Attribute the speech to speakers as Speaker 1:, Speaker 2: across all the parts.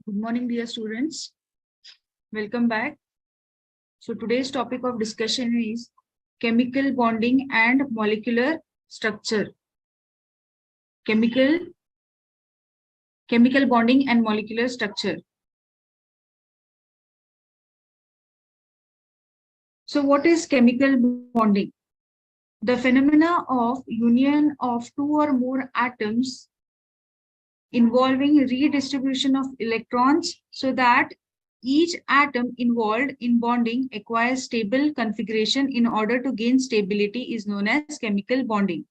Speaker 1: Good morning, dear students. Welcome back. So today's topic of discussion is chemical bonding and molecular structure. Chemical bonding and molecular structure. So what is chemical bonding? The phenomena of union of two or more atoms involving redistribution of electrons so that each atom involved in bonding acquires stable configuration in order to gain stability is known as chemical bonding.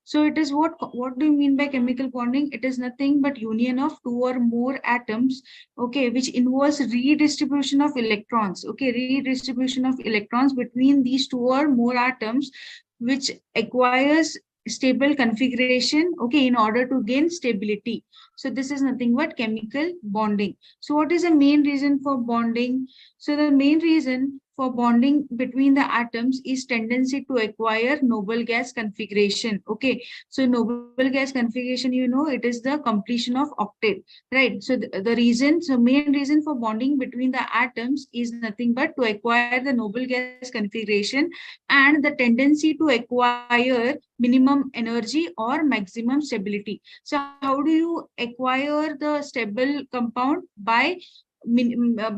Speaker 1: So it is what do you mean by chemical bonding? It is nothing but union of two or more atoms, okay, which involves redistribution of electrons, okay, redistribution of electrons between these two or more atoms, which acquires stable configuration, okay, in order to gain stability. So this is nothing but chemical bonding. So what is the main reason for bonding? So the main reason for bonding between the atoms is tendency to acquire noble gas configuration. Okay, so noble gas configuration, you know, it is the completion of octet, right? So the main reason for bonding between the atoms is nothing but to acquire the noble gas configuration and the tendency to acquire minimum energy or maximum stability. So how do you acquire the stable compound? By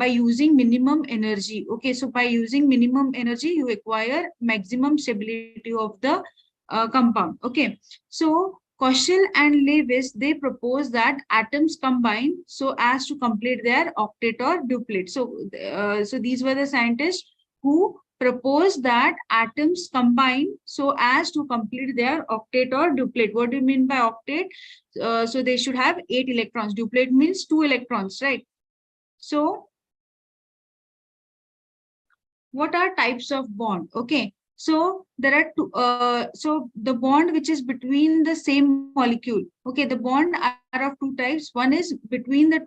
Speaker 1: using minimum energy. Okay, so by using minimum energy, you acquire maximum stability of the compound. Okay, so Koshal and Lewis, they propose that atoms combine so as to complete their octet or duplet. So these were the scientists who proposed that atoms combine so as to complete their octet or duplet. What do you mean by octet? So they should have 8 electrons. Duplet means 2 electrons, right? So what are types of bond? Okay, so there are two. So the bond which is between the same molecule. Okay, the bond are of two types. One is between the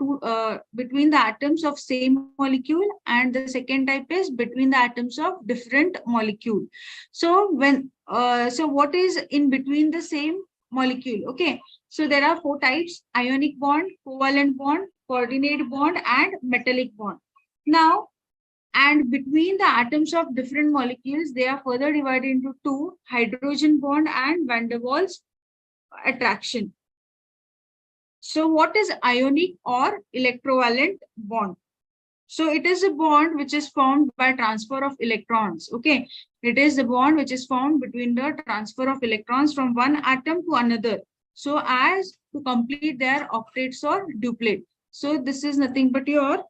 Speaker 1: atoms of same molecule, and the second type is between the atoms of different molecule. So what is in between the same molecule? Okay, so there are 4 types: ionic bond, covalent bond, coordinate bond, and metallic bond. Now, and between the atoms of different molecules, they are further divided into 2: hydrogen bond and van der Waals attraction. So what is ionic or electrovalent bond? So it is a bond which is formed by transfer of electrons. Okay, it is the bond which is formed between the transfer of electrons from one atom to another, so as to complete their octets or duplet. So this is nothing but your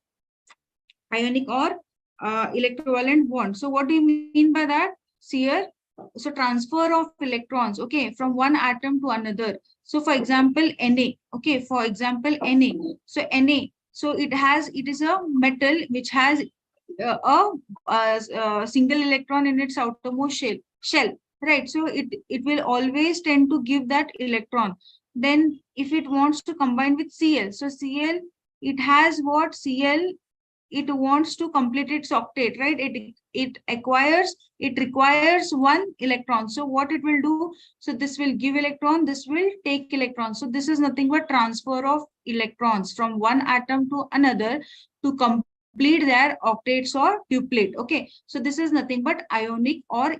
Speaker 1: ionic or electrovalent bond. So what do you mean by that? See here, so transfer of electrons, okay, from one atom to another. So for example, Na, okay, for example, Na. So Na, so it is a metal which has a single electron in its outermost shell, right? So it will always tend to give that electron. Then if it wants to combine with Cl, so Cl, it has what? Cl, it wants to complete its octet, right? It requires one electron. So what it will do? So this will give electron, this will take electron. So this is nothing but transfer of electrons from one atom to another to complete their octets or duplet. Okay, so this is nothing but ionic or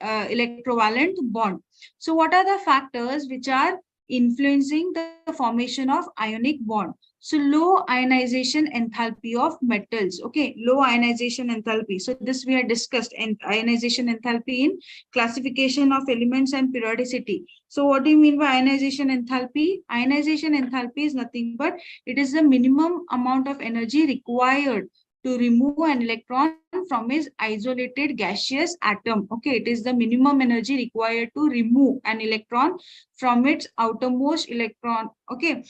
Speaker 1: electrovalent bond. So what are the factors which are influencing the formation of ionic bond? So low ionization enthalpy of metals. Okay, low ionization enthalpy. So this we had discussed, and ionization enthalpy in classification of elements and periodicity. So what do you mean by ionization enthalpy? Ionization enthalpy is nothing but it is the minimum amount of energy required to remove an electron from its isolated gaseous atom. Okay, it is the minimum energy required to remove an electron from its outermost electron, okay,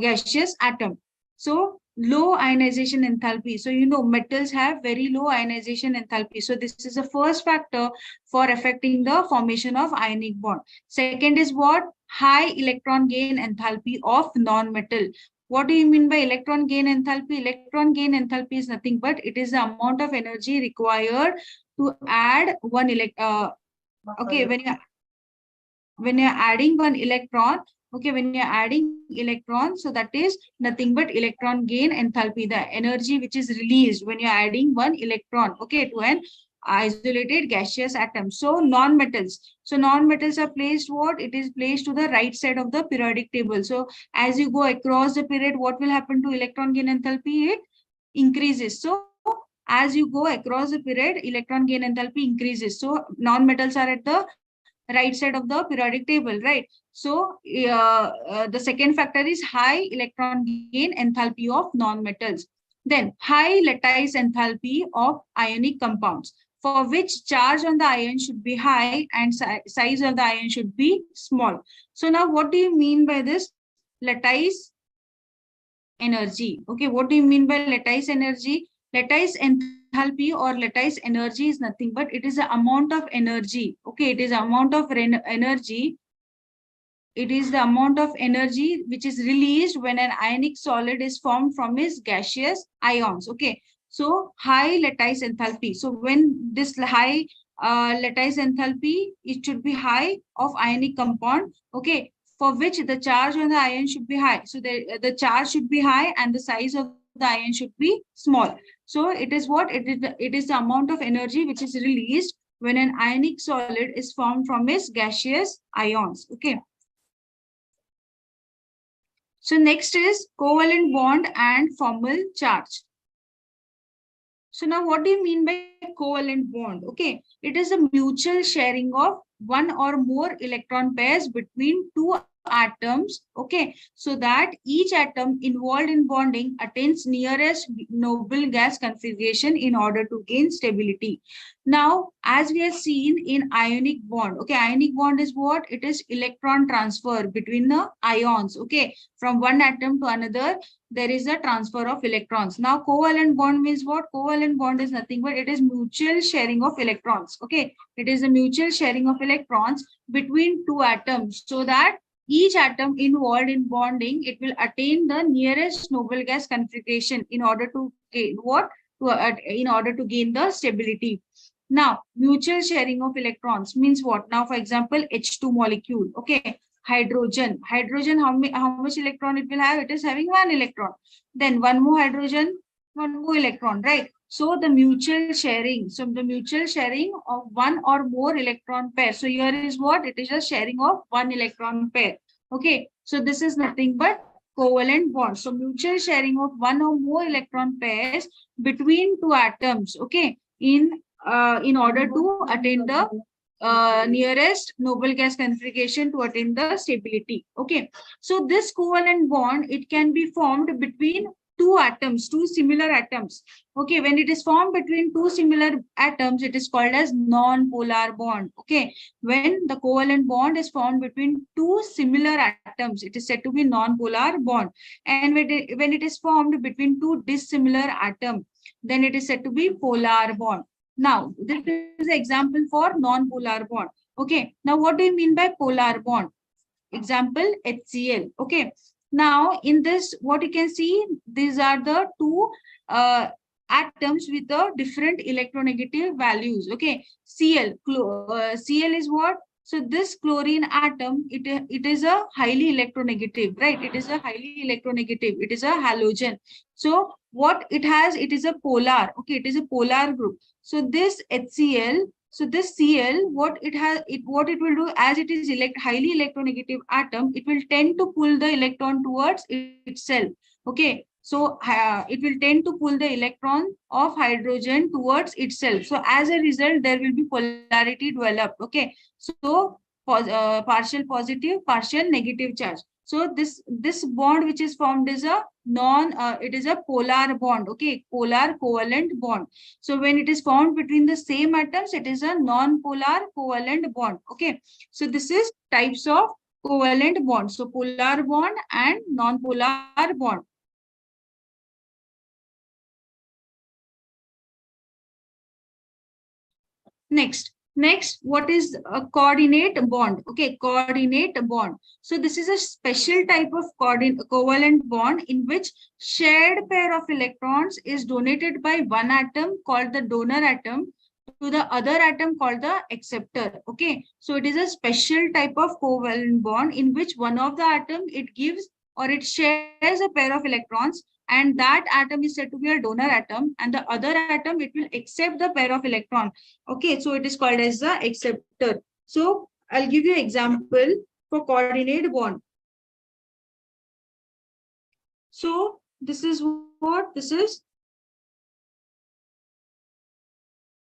Speaker 1: gaseous atom. So low ionization enthalpy. So you know metals have very low ionization enthalpy. So this is the first factor for affecting the formation of ionic bond. Second is what? High electron gain enthalpy of non-metal. What do you mean by electron gain enthalpy? Electron gain enthalpy is nothing but it is the amount of energy required to add one okay, when you're adding one electron Okay, when you're adding electrons, so that is nothing but electron gain enthalpy, the energy which is released when you're adding one electron, okay, to an isolated gaseous atom. So non-metals. So non-metals are placed what? It is placed to the right side of the periodic table. So as you go across the period, what will happen to electron gain enthalpy? It increases. So as you go across the period, electron gain enthalpy increases. So non-metals are at the right side of the periodic table, right? So the second factor is high electron gain enthalpy of non-metals. Then high lattice enthalpy of ionic compounds, for which charge on the ion should be high and size of the ion should be small. So now what do you mean by this lattice energy? Okay, what do you mean by lattice energy? Lattice enthalpy or lattice energy is nothing but it is the amount of energy. Okay, it is amount of energy. It is the amount of energy which is released when an ionic solid is formed from its gaseous ions. Okay, so high lattice enthalpy. So when this high lattice enthalpy, it should be high of ionic compound. Okay, for which the charge on the ion should be high. So the charge should be high and the size of the ion should be small. So it is what? It is the amount of energy which is released when an ionic solid is formed from its gaseous ions. Okay. So next is covalent bond and formal charge. So now what do you mean by covalent bond? Okay, it is a mutual sharing of one or more electron pairs between two atoms. Okay, so that each atom involved in bonding attains nearest noble gas configuration in order to gain stability. Now, as we have seen in ionic bond, okay, ionic bond is what? It is electron transfer between the ions. Okay, from one atom to another, there is a transfer of electrons. Now, covalent bond means what? Covalent bond is nothing but it is mutual sharing of electrons. Okay, it is a mutual sharing of electrons between two atoms, so that each atom involved in bonding, it will attain the nearest noble gas configuration in order to gain what? In order to gain the stability. Now, mutual sharing of electrons means what? Now, for example, H2 molecule. Okay, hydrogen. Hydrogen, how much electron it will have? It is having one electron. Then one more hydrogen, one more electron, right? So the mutual sharing. So the mutual sharing of one or more electron pair. So here is what? It is a sharing of one electron pair. Okay. So this is nothing but covalent bond. So mutual sharing of one or more electron pairs between two atoms. Okay. In order to attain the nearest noble gas configuration to attain the stability. Okay, so this covalent bond, it can be formed between two atoms, two similar atoms. Okay, when it is formed between two similar atoms, it is called as non-polar bond. Okay, when the covalent bond is formed between two similar atoms, it is said to be non-polar bond. And when it is formed between two dissimilar atoms, then it is said to be polar bond. Now, this is an example for non-polar bond. Okay. Now, what do you mean by polar bond? Example, HCl. Okay. Now, in this, what you can see, these are the two atoms with the different electronegative values. Okay. Cl is what? So this chlorine atom, it is a highly electronegative, right? It is a highly electronegative. It is a halogen. So what it has, it is a polar. Okay, it is a polar group. So this HCl, so this Cl, what it will do, as it is highly electronegative atom, it will tend to pull the electron towards itself. Okay, so it will tend to pull the electron of hydrogen towards itself. So as a result, there will be polarity developed. Okay, so partial positive, partial negative charge. So this bond which is formed is a it is a polar bond. Okay, polar covalent bond. So when it is formed between the same atoms, it is a non-polar covalent bond. Okay, so this is types of covalent bond. So polar bond and non-polar bond. Next, what is a coordinate bond? Okay, coordinate bond. So this is a special type of covalent bond in which shared pair of electrons is donated by one atom called the donor atom to the other atom called the acceptor. Okay, so it is a special type of covalent bond in which one of the atom it gives or it shares a pair of electrons, and that atom is said to be a donor atom, and the other atom it will accept the pair of electron. Okay, so it is called as the acceptor. So I'll give you example for coordinate bond. So this is what this is.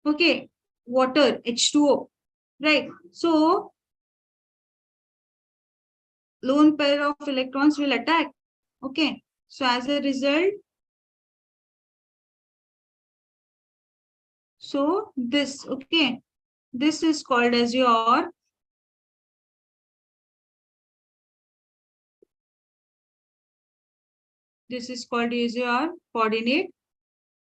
Speaker 1: Okay, water, H2O, right? So lone pair of electrons will attack. Okay, so as a result, so this, okay, this is called as your coordinate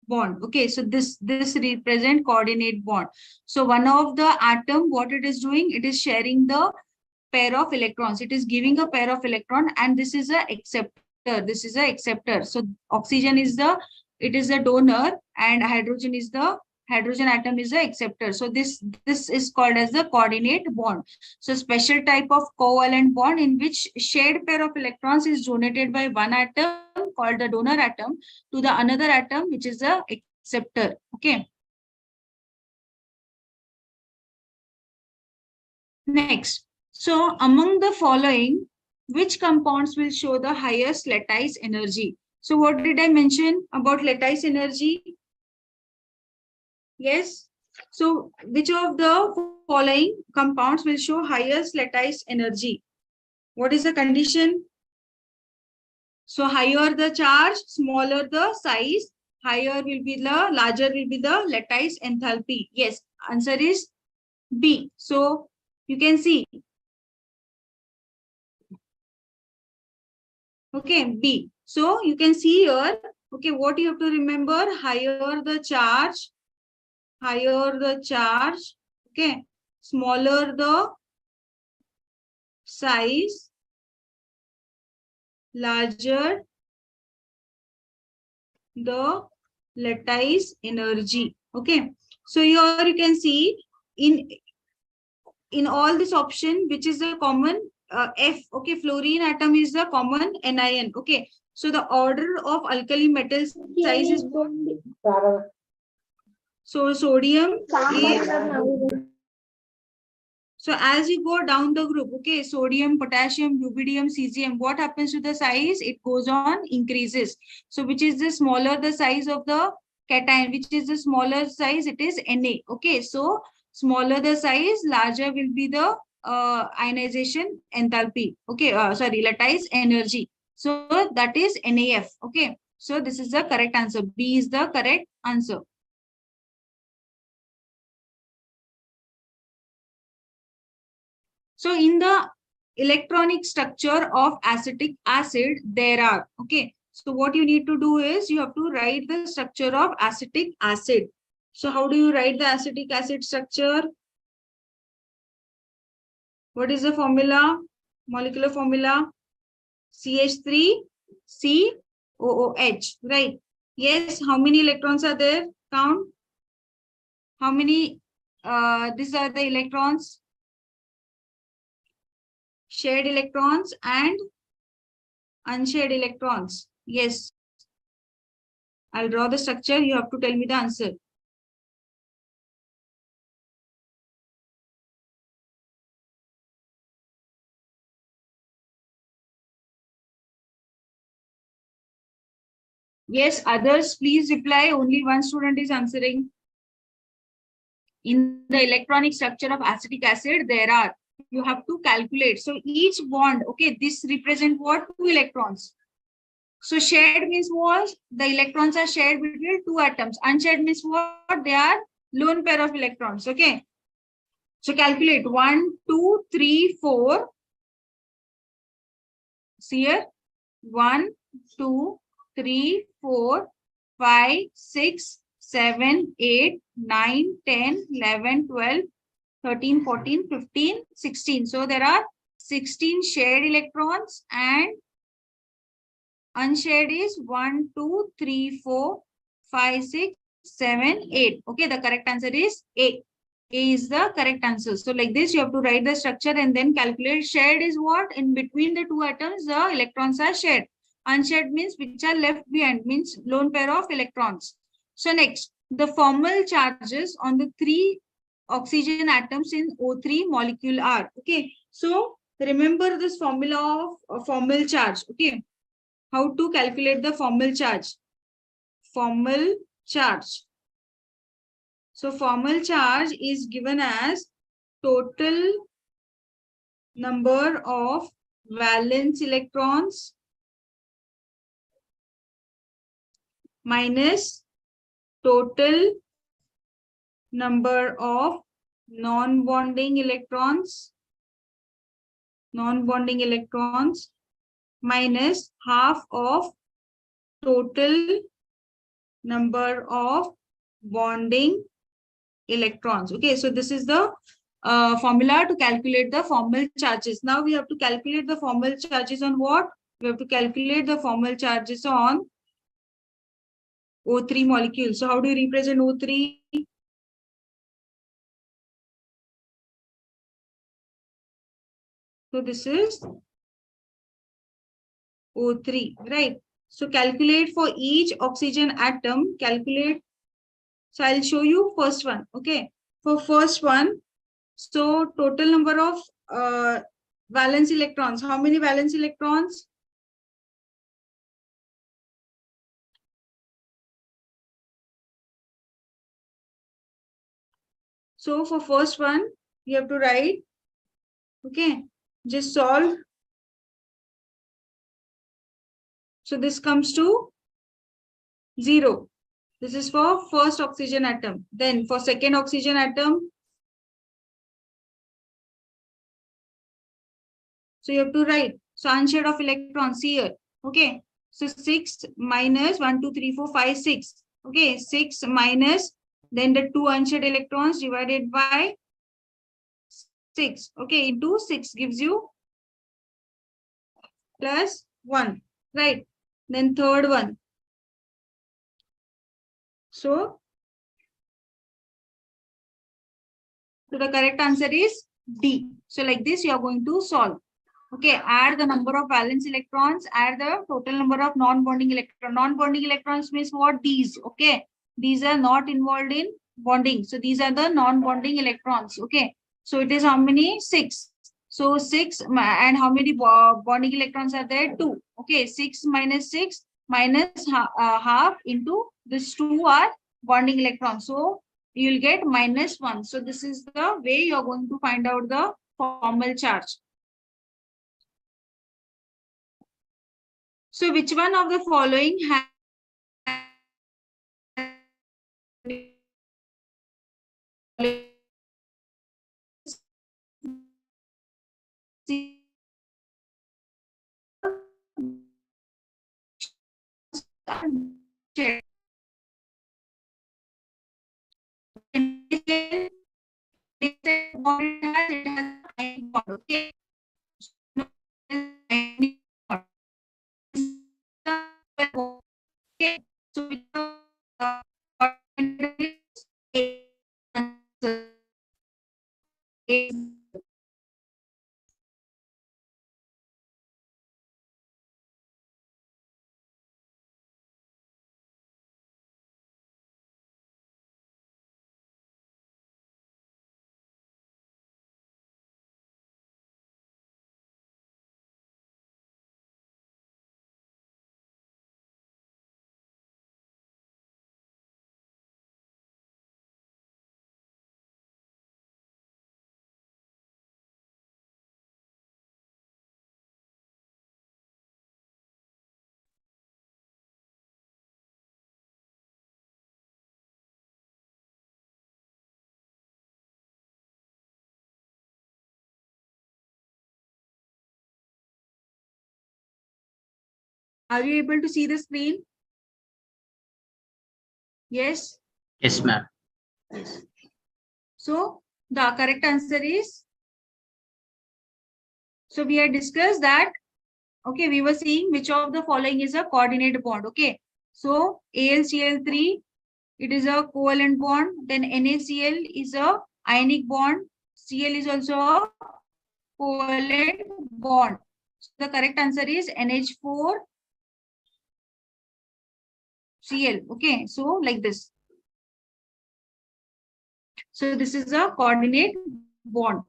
Speaker 1: bond. Okay, so this represent coordinate bond. So one of the atom, what it is doing, it is sharing the pair of electrons. It is giving a pair of electron, and this is a acceptor. This is a acceptor. So oxygen is the, it is a donor, and hydrogen atom is the acceptor. So this is called as the coordinate bond. So special type of covalent bond in which shared pair of electrons is donated by one atom called the donor atom to the another atom which is the acceptor. Okay. Next, so among the following, which compounds will show the highest lattice energy? So what did I mention about lattice energy? Yes. So which of the following compounds will show highest lattice energy? What is the condition? So higher the charge, smaller the size, larger will be the lattice enthalpy. Yes, answer is B. So you can see. Okay, B. So you can see here, okay, what you have to remember, higher the charge, okay, smaller the size, larger the lattice energy. Okay, so here you can see in all this option, which is the common F, okay, fluorine atom is the common anion. Okay, so the order of alkali metal size is, so sodium is, so as you go down the group, okay, sodium, potassium, rubidium, cesium, what happens to the size? It goes on, increases. So which is the smaller the size of the cation, which is the smaller size, it is Na. Okay, so smaller the size, larger will be the ionization enthalpy. Okay, sorry, lattice energy. So that is NAF. Okay, so this is the correct answer. B is the correct answer. So in the electronic structure of acetic acid, there are, okay, so what you need to do is you have to write the structure of acetic acid. So how do you write the acetic acid structure? What is the formula? Molecular formula? CH3COOH, right? Yes, how many electrons are there? Count. How many? These are the electrons. Shared electrons and unshared electrons. Yes. I'll draw the structure. You have to tell me the answer. Yes, others, please reply. Only one student is answering. In the electronic structure of acetic acid, there are, you have to calculate. So each bond, okay, this represent what? 2 electrons. So shared means what? The electrons are shared between 2 atoms. Unshared means what? They are lone pair of electrons. Okay. So calculate 1, 2, 3, 4. See here. 1, 2, 3, 4, 5, 6, 7, 8, 9, 10, 11, 12, 13, 14, 15, 16. So there are 16 shared electrons and unshared is 1, 2, 3, 4, 5, 6, 7, 8. Okay, the correct answer is A. A is the correct answer. So like this, you have to write the structure and then calculate. Shared is what? In between the two atoms, the electrons are shared. Unshared means which are left behind, means lone pair of electrons. So next, the formal charges on the 3 oxygen atoms in O3 molecule are. Okay, so remember this formula of formal charge. Okay, how to calculate the formal charge? Formal charge. So formal charge is given as total number of valence electrons minus total number of non-bonding electrons minus half of total number of bonding electrons. Okay, so this is the formula to calculate the formal charges. Now we have to calculate the formal charges on what? We have to calculate the formal charges on O3 molecule. So how do you represent O3? So this is O3, right? So calculate for each oxygen atom, calculate. So I'll show you first one. Okay, for first one, so total number of valence electrons. How many valence electrons? So for first one, you have to write. Okay, just solve. So this comes to 0. This is for first oxygen atom. Then for second oxygen atom, so you have to write. So unshared of electrons here. Okay. So 6 minus 1, 2, 3, 4, 5, 6. Okay. 6 minus then the 2 unshared electrons divided by 6. Okay. Into 6 gives you plus 1. Right. Then third one. So the correct answer is D. So like this, you are going to solve. Okay, add the number of valence electrons, add the total number of non-bonding electrons. Non-bonding electrons means what? These. Okay, these are not involved in bonding. So these are the non-bonding electrons. Okay, so it is how many? 6. So 6 and how many bonding electrons are there? 2. Okay, 6 minus 6 minus half into this 2 are bonding electrons. So you will get minus 1. So this is the way you are going to find out the formal charge. So which one of the following has Are you able to see the screen? Yes?
Speaker 2: Yes, ma'am.
Speaker 1: Yes. So the correct answer is, so we had discussed that, okay, we were seeing which of the following is a coordinate bond. Okay, so AlCl3 it is a covalent bond. Then NaCl is a ionic bond. Cl is also a covalent bond. So the correct answer is NH4 Cl. Okay, so like this. So this is a coordinate bond.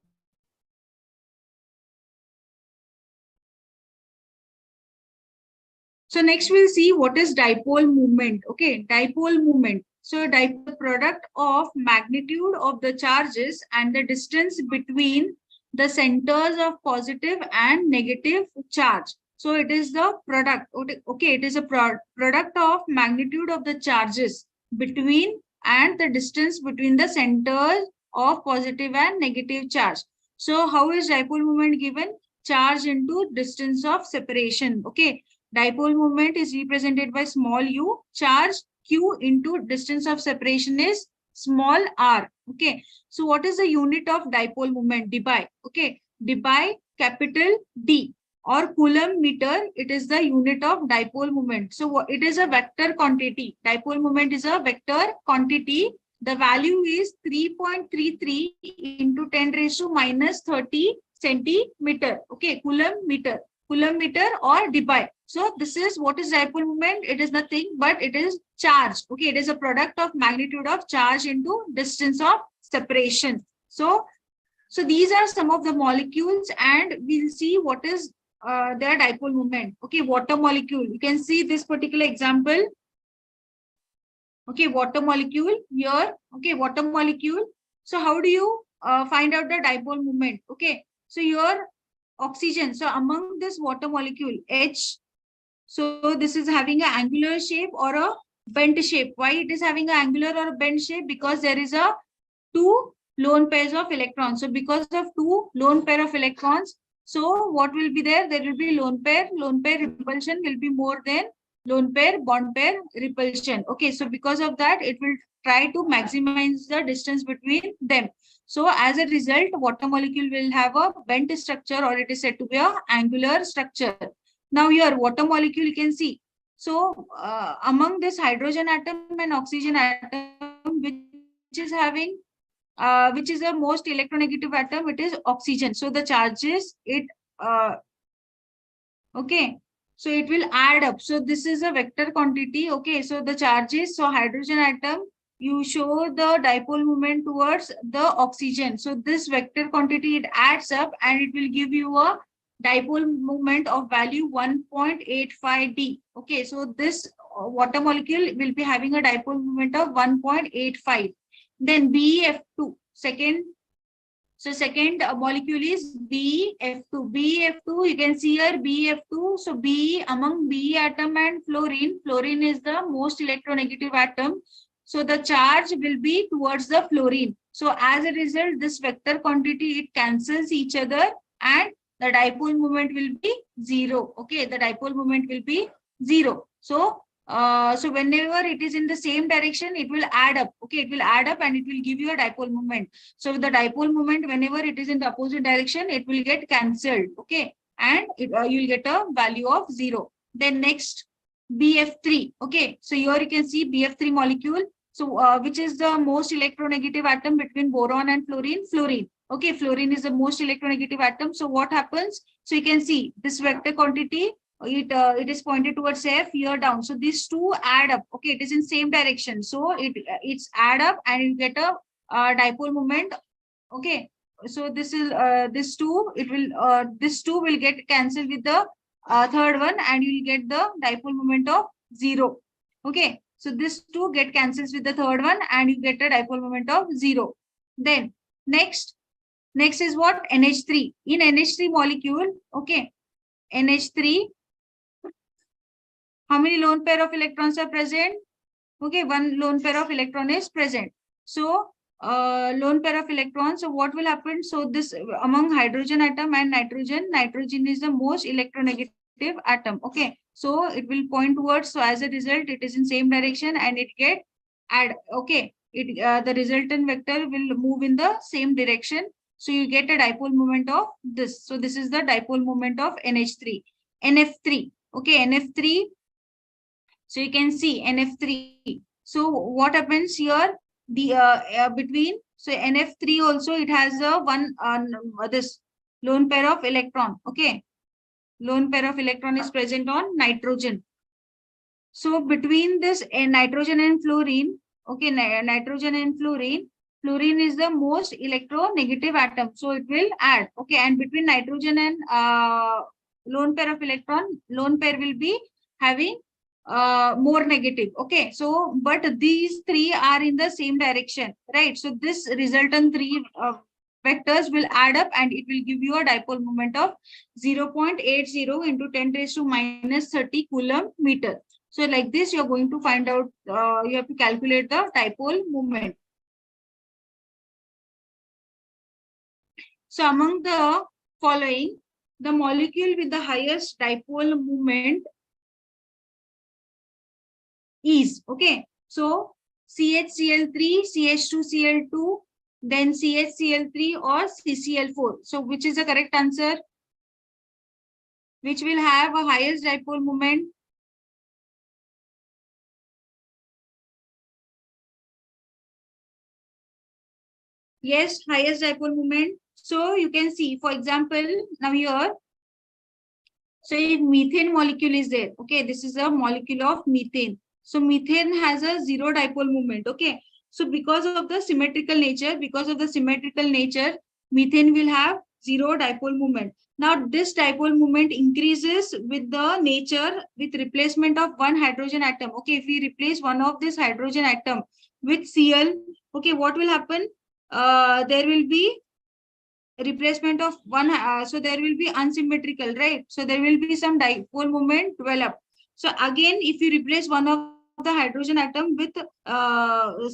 Speaker 1: So next we'll see what is dipole moment. Okay, dipole moment. So dipole product of magnitude of the charges and the distance between the centers of positive and negative charge. So it is the product. Okay, it is a product of magnitude of the charges between and the distance between the centers of positive and negative charge. So how is dipole moment given? Charge into distance of separation. Okay, dipole moment is represented by small u. Charge q into distance of separation is small r. Okay, so what is the unit of dipole moment? Dpi. Okay, dpi capital D or coulomb meter. It is the unit of dipole moment. So it is a vector quantity. Dipole moment is a vector quantity. The value is 3.33 into 10 raised to minus 30 centimeter. Okay, coulomb meter or dpi. So this is what is dipole moment. It is nothing but it is charge. Okay, it is a product of magnitude of charge into distance of separation. So these are some of the molecules, and we'll see what is their dipole moment. Okay, water molecule. You can see this particular example. Okay, water molecule here. Okay, water molecule. So how do you find out the dipole moment? Okay, so here oxygen. So among this water molecule H, so this is having an angular shape or a bent shape. Why it is having an angular or a bent shape? Because there is a two lone pairs of electrons. So because of two lone pair of electrons, so what will be there? There will be lone pair repulsion will be more than lone pair bond pair repulsion. Okay, so because of that, it will try to maximize the distance between them. So as a result, water molecule will have a bent structure, or it is said to be a angular structure. Now here water molecule you can see. So among this hydrogen atom and oxygen atom, which is having which is the most electronegative atom, it is oxygen. So the charges it okay, so it will add up. So this is a vector quantity. Okay, so the charges, so hydrogen atom, you show the dipole moment towards the oxygen. So this vector quantity, it adds up and it will give you a dipole moment of value 1.85 D. Okay, so this water molecule will be having a dipole moment of 1.85. Then BF2, second. So second molecule is BF2. BF2, you can see here BF2. So B, among B atom and fluorine, fluorine is the most electronegative atom. So the charge will be towards the fluorine. So as a result, this vector quantity, it cancels each other and the dipole moment will be 0. Okay, the dipole moment will be 0. So so whenever it is in the same direction, it will add up. Okay, it will add up and it will give you a dipole moment. So the dipole moment, whenever it is in the opposite direction, it will get cancelled. Okay, and you'll get a value of 0. Then next BF3. Okay, so here you can see BF3 molecule. So which is the most electronegative atom between boron and fluorine? Fluorine. Okay, fluorine is the most electronegative atom. So what happens? So you can see this vector quantity, it is pointed towards F, here down. So these two add up. Okay, it is in same direction. So it's add up and you get a dipole moment. Okay, so this is this two, it will this two will get cancelled with the third one and you will get the dipole moment of 0. Okay, so this two get cancels with the third one and you get a dipole moment of 0. Then next is what? NH3. In NH3 molecule, okay, NH3, how many lone pair of electrons are present? Okay, one lone pair of electron is present. So lone pair of electrons. So what will happen? So this among hydrogen atom and nitrogen, nitrogen is the most electronegative atom. Okay, so it will point towards. So as a result, it is in same direction and it get add. Okay, it the resultant vector will move in the same direction. So you get a dipole moment of this. So this is the dipole moment of NH3. NF3. Okay, NF3. So you can see NF3. So what happens here? The between, so NF3 also it has a one this lone pair of electron. Okay, lone pair of electron is present on nitrogen. So between this nitrogen and fluorine, okay, nitrogen and fluorine, fluorine is the most electronegative atom. So it will add, okay, and between nitrogen and lone pair of electron, lone pair will be having more negative. Okay, so but these three are in the same direction, right? So this resultant three vectors will add up and it will give you a dipole moment of 0.80 into 10 raised to minus 30 coulomb meter. So like this, you're going to find out, you have to calculate the dipole moment. So among the following, the molecule with the highest dipole moment is, okay, so CHCl3, CH2Cl2, then CHCl3 or CCl4. So which is the correct answer? Which will have a highest dipole moment? Yes, highest dipole moment. So you can see, for example, now here, so if methane molecule is there, okay, this is a molecule of methane. So methane has a zero dipole moment, okay. So because of the symmetrical nature, methane will have zero dipole moment. Now this dipole moment increases with the nature with replacement of one hydrogen atom. Okay, if we replace one of this hydrogen atom with Cl, okay, what will happen? There will be replacement of one, so there will be unsymmetrical, right? So there will be some dipole moment develop. So again, if you replace one of the hydrogen atom with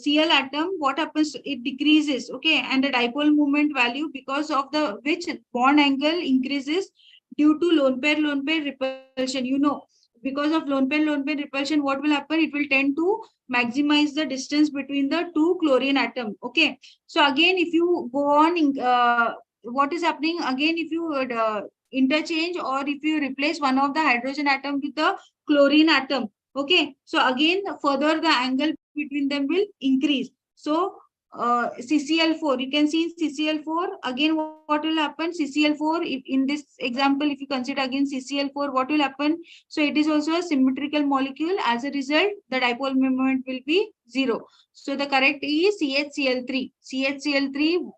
Speaker 1: Cl atom, what happens? It decreases, okay, and the dipole moment value, because of the which bond angle increases due to lone pair repulsion. You know, because of lone pair repulsion, what will happen? It will tend to maximize the distance between the two chlorine atom. Okay, so again, if you go on, what is happening again? If you would interchange or if you replace one of the hydrogen atom with the chlorine atom, okay, so again further the angle between them will increase. So CCl4, you can see CCl4 again, what will happen? CCl4, if in this example, if you consider again CCl4, what will happen? So it is also a symmetrical molecule. As a result, the dipole moment will be zero. So the correct is CHCl3. CHCl3.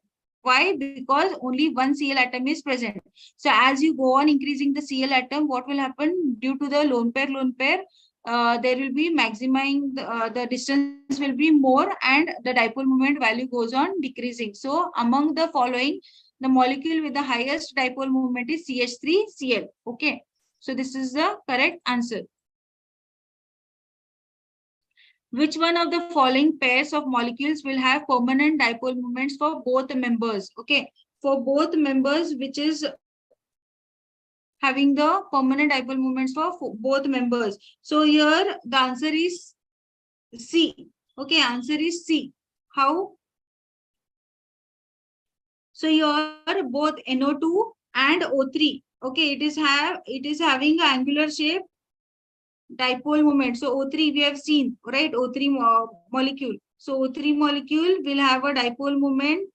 Speaker 1: Why? Because only one Cl atom is present. So as you go on increasing the Cl atom, what will happen? Due to the lone pair, there will be maximizing the distance will be more and the dipole moment value goes on decreasing. So among the following, the molecule with the highest dipole moment is CH3Cl. Okay. So this is the correct answer. Which one of the following pairs of molecules will have permanent dipole moments for both members? Okay, for both members, which is having the permanent dipole moments for both members. So here the answer is C. Okay, answer is C. How? So here both NO2 and O3. Okay, it is having an angular shape dipole moment. So O3 we have seen, right? O3 molecule. So O3 molecule will have a dipole moment.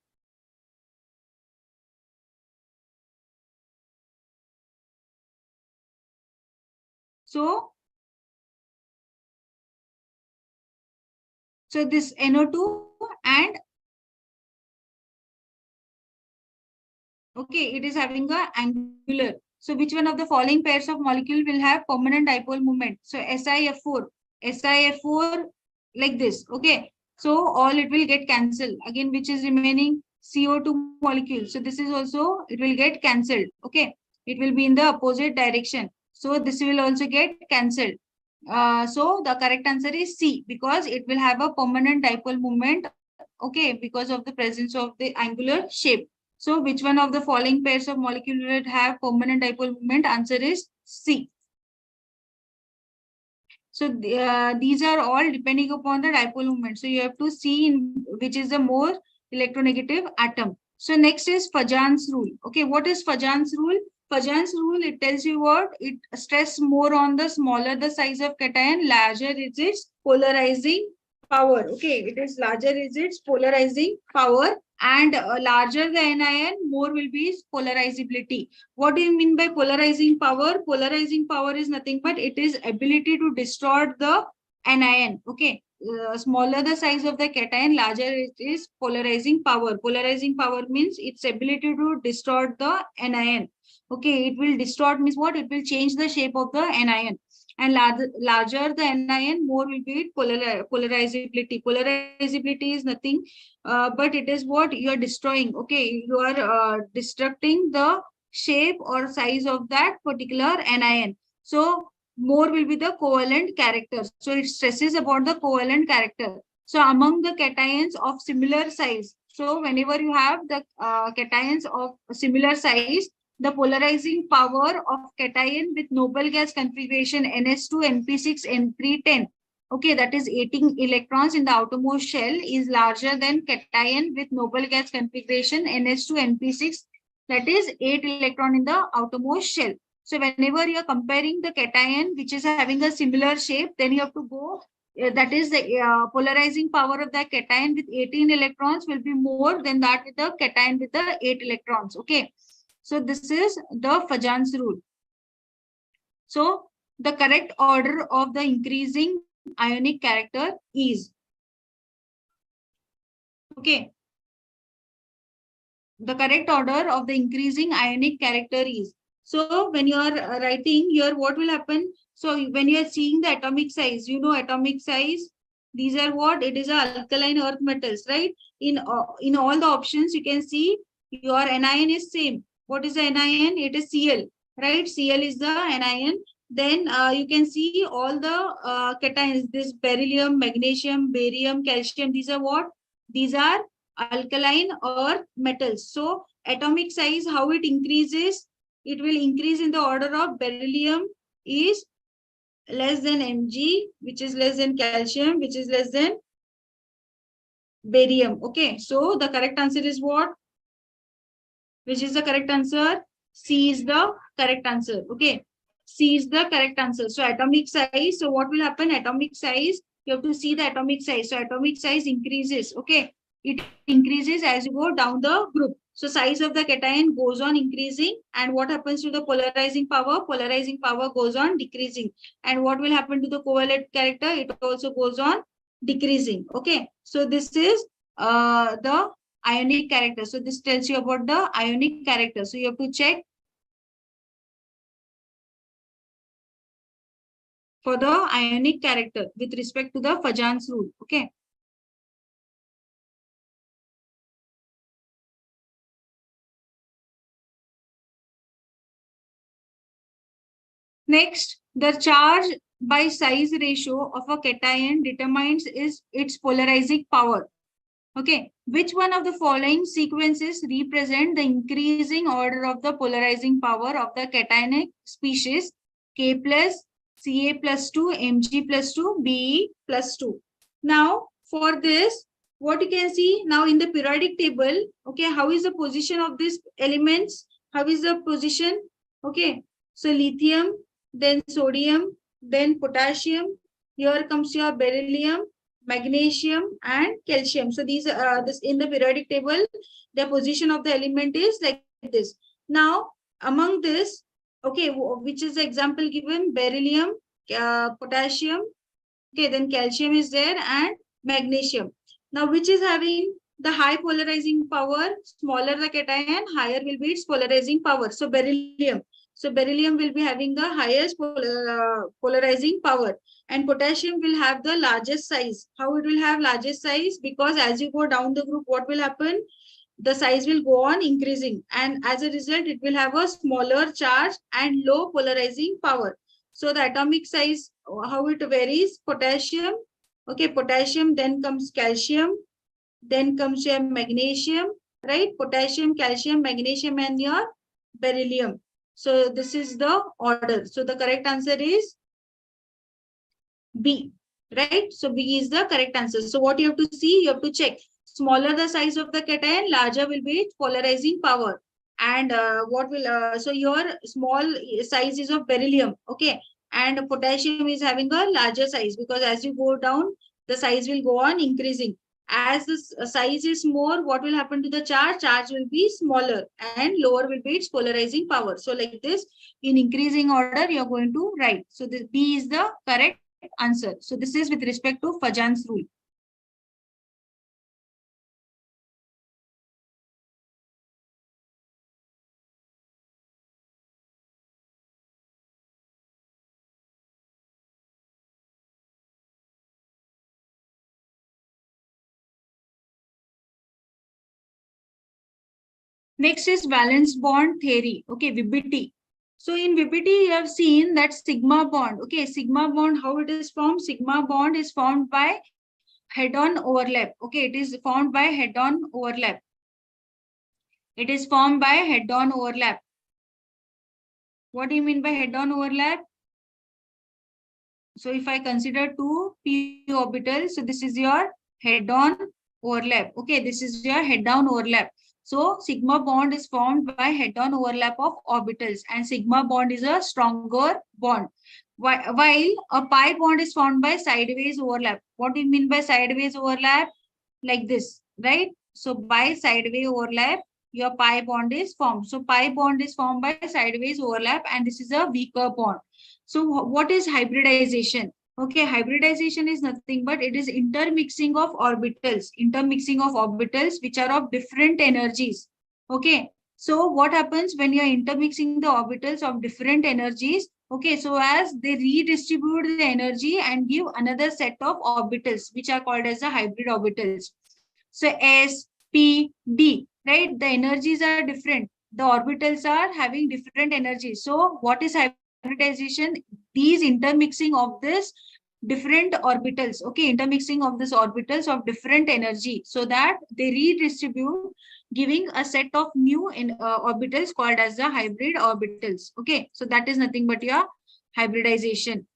Speaker 1: So this NO2 and okay, it is having a angular. So which one of the following pairs of molecule will have permanent dipole moment? So SiF4 like this. Okay. So all it will get cancelled. Again, which is remaining? CO2 molecule. So this is also, it will get cancelled. Okay. It will be in the opposite direction. So this will also get cancelled. So the correct answer is C, because it will have a permanent dipole moment. Okay. Because of the presence of the angular shape. So which one of the following pairs of molecule will have permanent dipole moment? Answer is C. So these are all depending upon the dipole moment. So you have to see in which is the more electronegative atom. So next is Fajan's rule. Okay, what is Fajan's rule? Fajan's rule, it tells you what? It stress more on the smaller the size of cation, larger is its polarizing power. Okay, it is larger is its polarizing power, and larger the anion, more will be its polarizability. What do you mean by polarizing power? Polarizing power is nothing but it is ability to distort the anion. Okay, smaller the size of the cation, larger it is polarizing power. Polarizing power means its ability to distort the anion. Okay, it will distort means what? It will change the shape of the anion, and larger the anion, more will be polarizability. Polarizability is nothing but it is what you are destroying. Okay, you are destructing the shape or size of that particular anion. So more will be the covalent character. So it stresses about the covalent character. So among the cations of similar size, so whenever you have the cations of similar size, the polarizing power of cation with noble gas configuration NS2, NP6, N310, okay, that is 18 electrons in the outermost shell, is larger than cation with noble gas configuration NS2, NP6, that is 8 electron in the outermost shell. So whenever you are comparing the cation which is having a similar shape, then you have to go, that is the polarizing power of the cation with 18 electrons will be more than that with the cation with the 8 electrons. Okay. So this is the Fajan's rule. So the correct order of the increasing ionic character is, okay, the correct order of the increasing ionic character is. So when you are writing here, what will happen? So when you are seeing the atomic size, you know atomic size, these are what? It is a alkaline earth metals, right? In all the options, you can see your anion is same. What is the anion? It is Cl, right? Cl is the anion. Then you can see all the cations, this beryllium, magnesium, barium, calcium. These are what? These are alkaline or metals. So atomic size, how it increases? It will increase in the order of beryllium is less than Mg, which is less than calcium, which is less than barium. Okay, so the correct answer is what? Which is the correct answer? C is the correct answer. Okay, C is the correct answer. So atomic size. So what will happen? Atomic size. You have to see the atomic size. So atomic size increases. Okay, it increases as you go down the group. So size of the cation goes on increasing, and what happens to the polarizing power? Polarizing power goes on decreasing. And what will happen to the covalent character? It also goes on decreasing. Okay, so this is the ionic character. So this tells you about the ionic character. So you have to check for the ionic character with respect to the Fajan's rule. Okay. Next, the charge by size ratio of a cation determines its polarizing power. Okay, which one of the following sequences represent the increasing order of the polarizing power of the cationic species K plus, Ca plus 2, Mg plus 2, Be plus 2. Now, for this, what you can see now in the periodic table, okay, how is the position of these elements? How is the position? Okay, so lithium, then sodium, then potassium. Here comes your beryllium, magnesium, and calcium. So these this in the periodic table, the position of the element is like this. Now among this, okay, which is the example given? Beryllium, potassium, okay, then calcium is there, and magnesium. Now which is having the high polarizing power? Smaller the cation, higher will be its polarizing power. So beryllium. So beryllium will be having the highest polarizing power, and potassium will have the largest size. How it will have largest size? Because as you go down the group, what will happen? The size will go on increasing, and as a result, it will have a smaller charge and low polarizing power. So the atomic size, how it varies? Potassium, okay, potassium, then comes calcium, then comes your magnesium, right? Potassium, calcium, magnesium, and your beryllium. So this is the order. So the correct answer is B, right? So B is the correct answer. So what you have to see, you have to check. Smaller the size of the cation, larger will be its polarizing power. And what will, so your small size is of beryllium, okay? And potassium is having a larger size, because as you go down, The size will go on increasing. As the size is more, what will happen to the charge? Charge will be smaller and lower will be its polarizing power. So like this, in increasing order, you're going to write. So this B is the correct answer. So this is with respect to Fajan's rule. Next is valence bond theory. Okay, VBT. So in VBT, you have seen that sigma bond. Okay, sigma bond, how it is formed? Sigma bond is formed by head-on overlap. Okay, it is formed by head-on overlap. It is formed by head-on overlap. What do you mean by head-on overlap? So if I consider two p orbitals, so this is your head-on overlap. Okay, this is your head-down overlap. So sigma bond is formed by head-on overlap of orbitals, and sigma bond is a stronger bond. While a pi bond is formed by sideways overlap. What do you mean by sideways overlap? Like this, right? So by sideways overlap, your pi bond is formed. So pi bond is formed by sideways overlap, and this is a weaker bond. So what is hybridization? Okay, hybridization is nothing but it is intermixing of orbitals, which are of different energies. Okay, so what happens when you are intermixing the orbitals of different energies? Okay, so as they redistribute the energy and give another set of orbitals, which are called as the hybrid orbitals. So S, P, D, right? The energies are different. The orbitals are having different energies. So what is hybridization? These intermixing of this different orbitals, okay, intermixing of this orbitals of different energy, so that they redistribute, giving a set of new orbitals called as the hybrid orbitals. Okay, so that is nothing but your hybridization.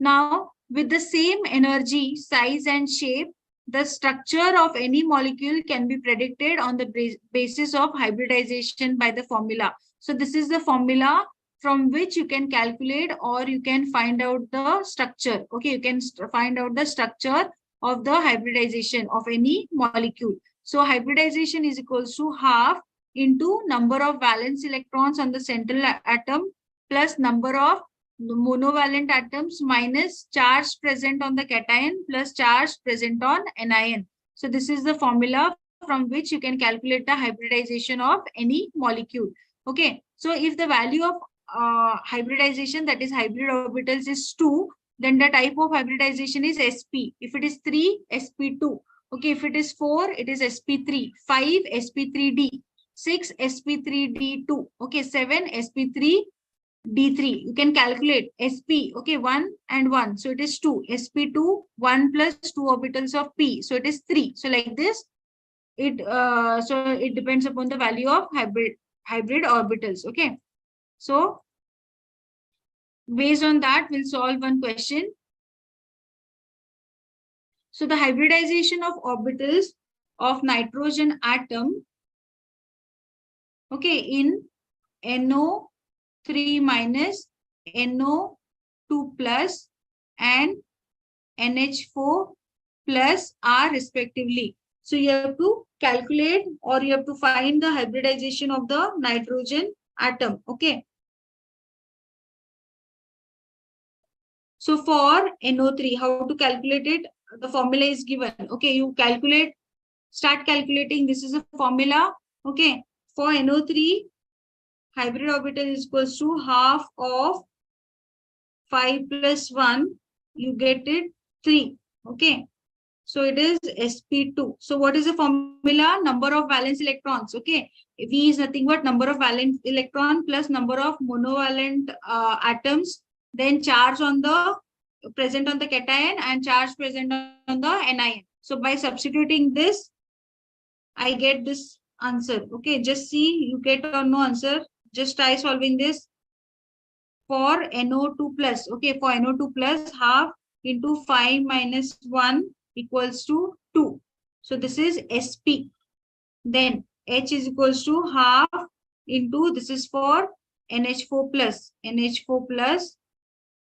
Speaker 1: Now, with the same energy, size, and shape, the structure of any molecule can be predicted on the basis of hybridization by the formula. So this is the formula from which you can calculate or you can find out the structure. Okay, you can find out the structure of the hybridization of any molecule. So hybridization is equals to half into number of valence electrons on the central atom plus number of monovalent atoms minus charge present on the cation plus charge present on anion. So this is the formula from which you can calculate the hybridization of any molecule. Okay, so if the value of hybridization, that is hybrid orbitals, is 2, then the type of hybridization is sp. If it is 3, sp2. Okay, if it is 4, it is sp3. 5, sp3d. 6, sp3d2. Okay, 7, sp3 D3, you can calculate sp, okay, 1 and 1, so it is 2, sp2, 1 plus 2 orbitals of p, so it is 3. So like this, so it depends upon the value of hybrid orbitals. Okay, so based on that, we'll solve one question. So the hybridization of orbitals of nitrogen atom, okay, in NO3 minus, NO2 plus, and NH4 plus R respectively. So you have to calculate or you have to find the hybridization of the nitrogen atom. Okay. So for NO3, how to calculate it? The formula is given. Okay, you start calculating. This is a formula. Okay, for NO3, hybrid orbital is equals to half of 5 plus 1. You get it 3. Okay, so it is sp2. So what is the formula? Number of valence electrons. Okay, V is nothing but number of valence electron plus number of monovalent atoms, then charge on the present on the cation and charge present on the anion. So by substituting this, I get this answer. Okay, just see you get or no answer. Just try solving this. For NO2 plus, okay, for NO2 plus, half into 5 minus 1 equals to 2. So this is sp. Then H is equals to half into, this is for NH4 plus,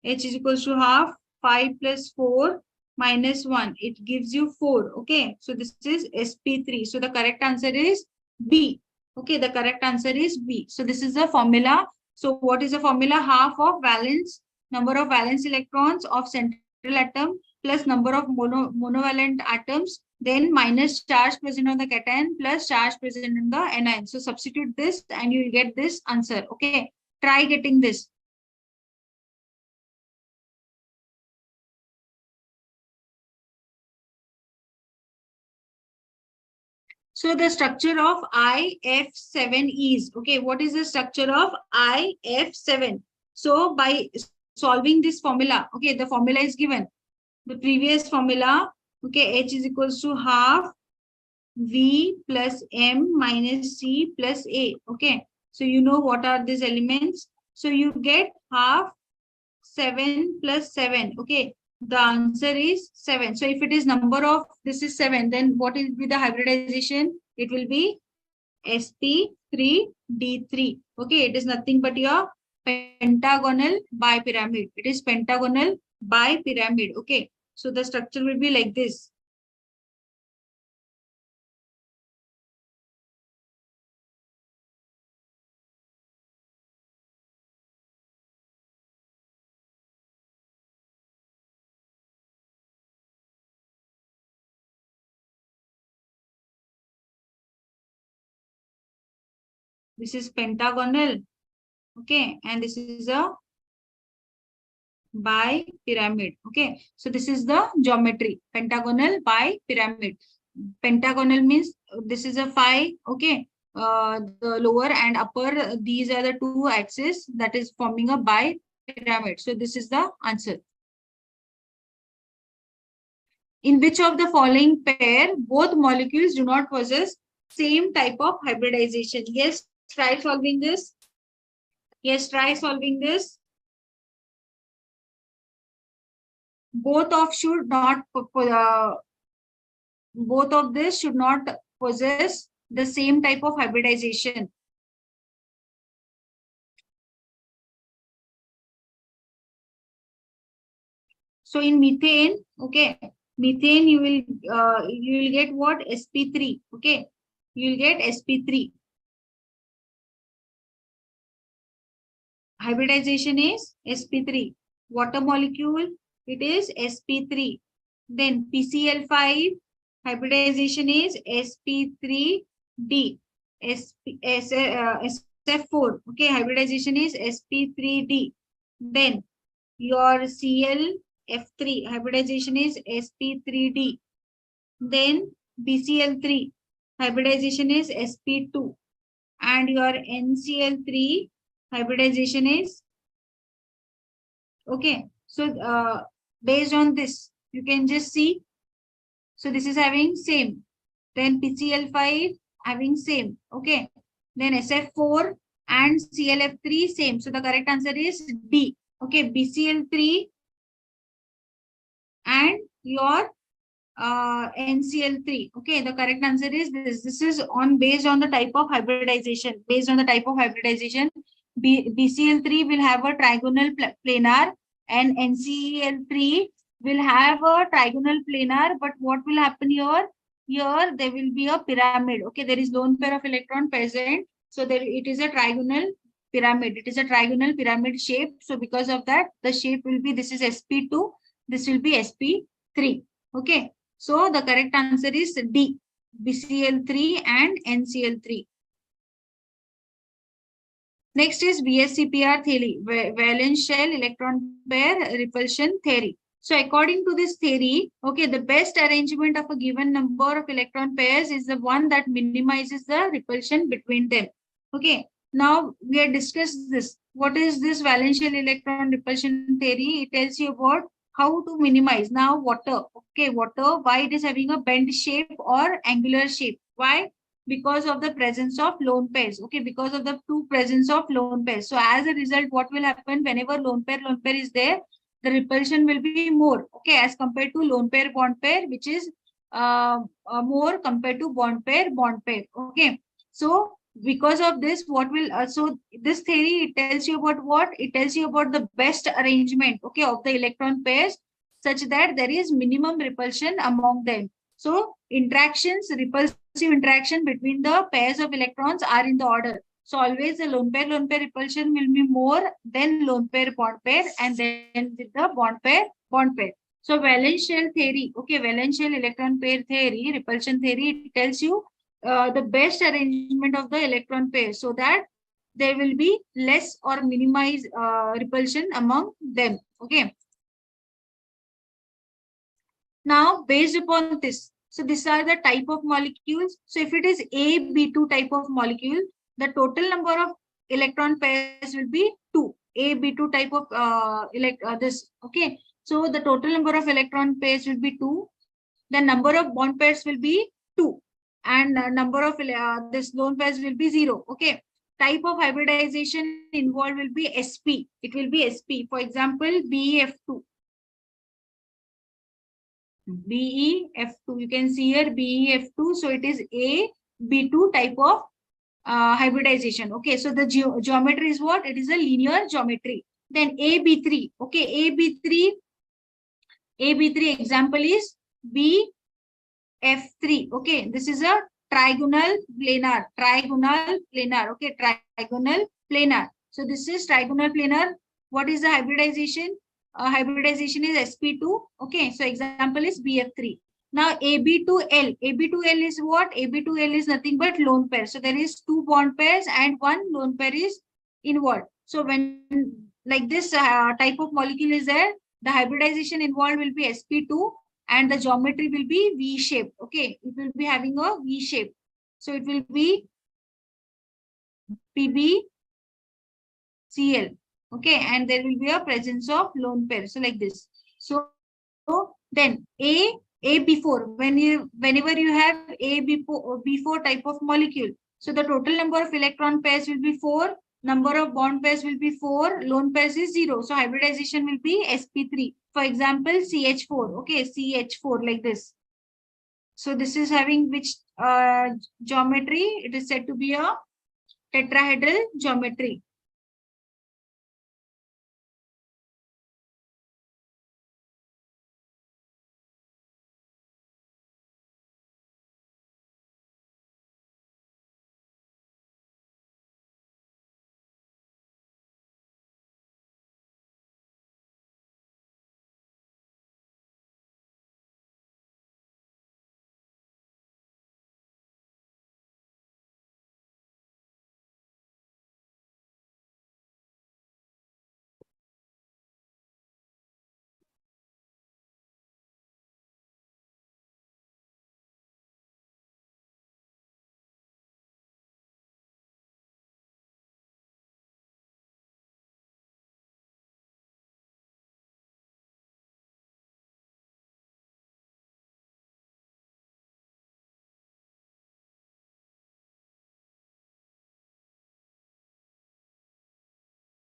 Speaker 1: H is equals to half, 5 plus 4, minus 1, it gives you 4. Okay, so this is sp3. So the correct answer is B. Okay, the correct answer is B. So this is the formula. So what is the formula? Half of valence, number of valence electrons of central atom plus number of monovalent atoms, then minus charge present on the cation plus charge present in the anion. So substitute this and you will get this answer. Okay, try getting this. So the structure of IF7 is, okay, what is the structure of IF7? So by solving this formula, okay, the formula is given. The previous formula, okay, H is equals to half V plus M minus C plus A, okay. So you know what are these elements. So you get half 7 plus 7, okay. The answer is 7. So if it is number of, this is 7, then what will be the hybridization? It will be sp3d3. Okay, it is nothing but your pentagonal bipyramid. It is pentagonal bipyramid. Okay, so the structure will be like this. This is pentagonal. Okay, and this is a by pyramid. Okay, so this is the geometry, pentagonal by pyramid. Pentagonal means this is a phi. Okay, the lower and upper, these are the two axes that is forming a bi pyramid. So this is the answer. In which of the following pair both molecules do not possess same type of hybridization? Yes, try solving this. Yes, try solving this. Both of should not both of this should not possess the same type of hybridization. So in methane, okay, methane you will get what? sp3. Okay, you will get sp3. Hybridization is sp3. Water molecule, it is sp3. Then PCl5 hybridization is sp3d. SF4, okay, hybridization is sp3d. Then your ClF3 hybridization is sp3d. Then BCl3 hybridization is sp2, and your NCl3 hybridization is, okay. So based on this, you can just see. So this is having same. Then PCl5 having same. Okay. Then SF4 and ClF3 same. So the correct answer is D. Okay. BCl3 and your NCl3. Okay. The correct answer is this. This is on based on the type of hybridization. Based on the type of hybridization, BCl3 will have a trigonal planar and NCl3 will have a trigonal planar. But what will happen here? Here there will be a pyramid. Okay, there is lone pair of electron present. So there it is a trigonal pyramid. It is a trigonal pyramid shape. So because of that, the shape will be, this is sp2, this will be sp3. Okay, so the correct answer is D, BCl3 and NCl3. Next is VSCPR theory, valence shell electron pair repulsion theory. So according to this theory, okay, the best arrangement of a given number of electron pairs is the one that minimizes the repulsion between them. Okay, now we have discussed this. What is this valence shell electron repulsion theory? It tells you about how to minimize. Now water, okay, water, why it is having a bent shape or angular shape? Why? Because of the presence of lone pairs. Okay, because of the two presence of lone pairs. So as a result, what will happen whenever lone pair is there, the repulsion will be more, okay, as compared to lone pair bond pair, which is more compared to bond pair. Okay, so because of this, what will so this theory, it tells you about what? It tells you about the best arrangement, okay, of the electron pairs such that there is minimum repulsion among them. So interactions, repulsive interaction between the pairs of electrons are in the order. So always the lone pair repulsion will be more than lone pair bond pair, and then with the bond pair. So valence shell theory, okay, valence shell electron pair theory, repulsion theory, it tells you the best arrangement of the electron pair so that there will be less or minimize repulsion among them. Okay. Now, based upon this, so these are the type of molecules. So if it is AB2 type of molecule, the total number of electron pairs will be 2. AB2 type of this. Okay. So the total number of electron pairs will be 2. The number of bond pairs will be 2. And number of this lone pairs will be 0. Okay. Type of hybridization involved will be SP. It will be SP. For example, BEF2. BEF2. You can see here BEF2. So it is A B2 type of hybridization. Okay, so the geometry is what? It is a linear geometry. Then AB3. Okay, AB3 example is BF3. Okay, this is a trigonal planar. Okay, trigonal planar. So this is trigonal planar. What is the hybridization? Hybridization is sp2. Okay, so example is BF3. Now AB2L. AB2L is what? AB2L is nothing but lone pair. So there is 2 bond pairs and 1 lone pair is involved. So when like this type of molecule is there, the hybridization involved will be sp2 and the geometry will be V shape. Okay, it will be having a V shape. So it will be PbCl. Okay, and there will be a presence of lone pair. So like this. So then AB4, whenever you have B4 type of molecule, so the total number of electron pairs will be 4, number of bond pairs will be 4, lone pairs is 0. So hybridization will be sp3. For example, CH4. Okay, CH4 like this. So this is having which geometry? It is said to be a tetrahedral geometry.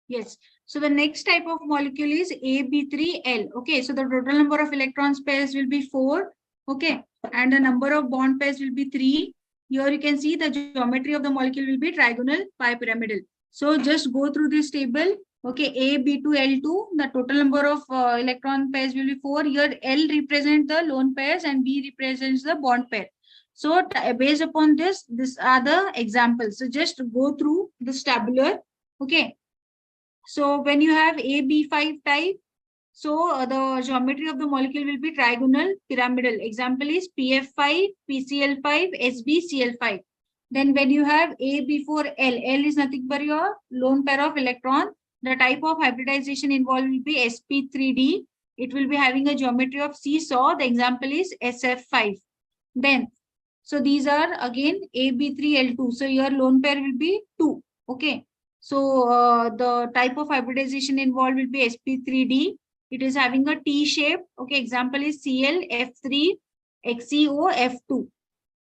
Speaker 1: Yes. So the next type of molecule is AB3L. Okay. So the total number of electrons pairs will be 4. Okay. And the number of bond pairs will be 3. Here you can see the geometry of the molecule will be trigonal pyramidal. So just go through this table. Okay. AB2L2, the total number of electron pairs will be 4. Here L represents the lone pairs and B represents the bond pair. So based upon this, these are the examples. So just go through this tabular. Okay. So when you have AB5 type, so the geometry of the molecule will be trigonal pyramidal. Example is PF5, PCl5, SbCl5. Then when you have AB4L, L is nothing but your lone pair of electron. The type of hybridization involved will be sp3d. It will be having a geometry of seesaw. The example is SF5. Then, so these are again AB3L2. So your lone pair will be 2. Okay. So the type of hybridization involved will be sp3d. It is having a T shape. Okay, example is ClF3 XeOF2.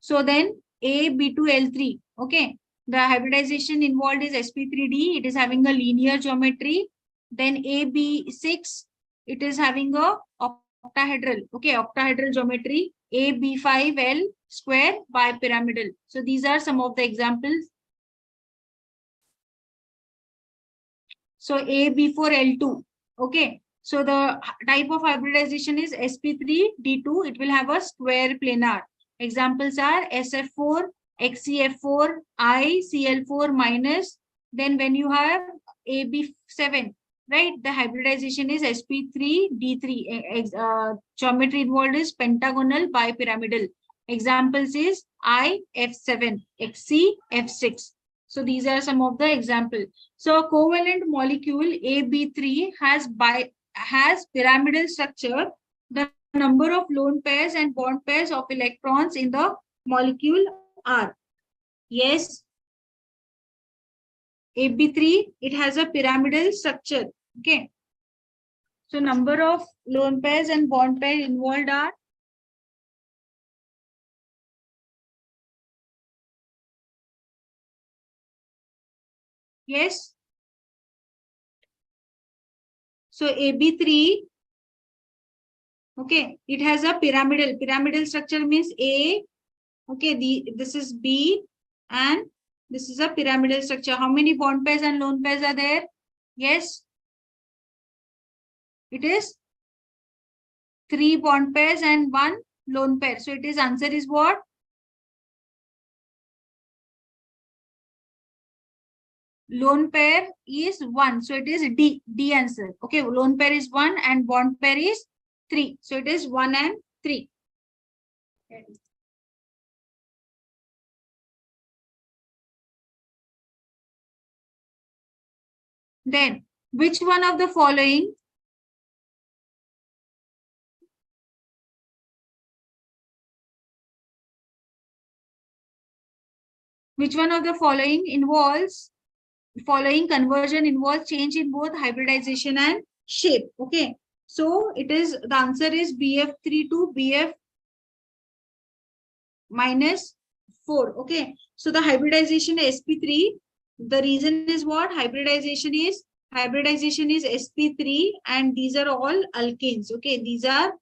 Speaker 1: So then AB2L3. Okay, the hybridization involved is sp3d. It is having a linear geometry. Then AB6. It is having a octahedral. Okay, octahedral geometry. AB5L square bipyramidal. So these are some of the examples. So AB4L2. Okay. So the type of hybridization is sp3d2. It will have a square planar. Examples are SF4, XCF4, ICl4 minus. Then when you have AB7, right, the hybridization is sp3d3. Geometry involved is pentagonal bipyramidal. Examples is IF7, XCF6. So these are some of the examples. So a covalent molecule AB3 has pyramidal structure. The number of lone pairs and bond pairs of electrons in the molecule are, yes, AB3, it has a pyramidal structure. Okay. So number of lone pairs and bond pairs involved are, yes. So AB3, okay, it has a pyramidal structure means A, okay, this is B, and this is a pyramidal structure. How many bond pairs and lone pairs are there? Yes, it is 3 bond pairs and 1 lone pair. So it is answer is what? Lone pair is 1. So it is D answer. Okay, lone pair is 1 and bond pair is 3. So it is 1 and 3. Then, which one of the following following conversion involves change in both hybridization and shape? Okay, so it is, the answer is BF3 to BF minus 4. Okay, so the hybridization is sp3. The reason is what? Hybridization is sp3, and these are all alkanes. Okay, these are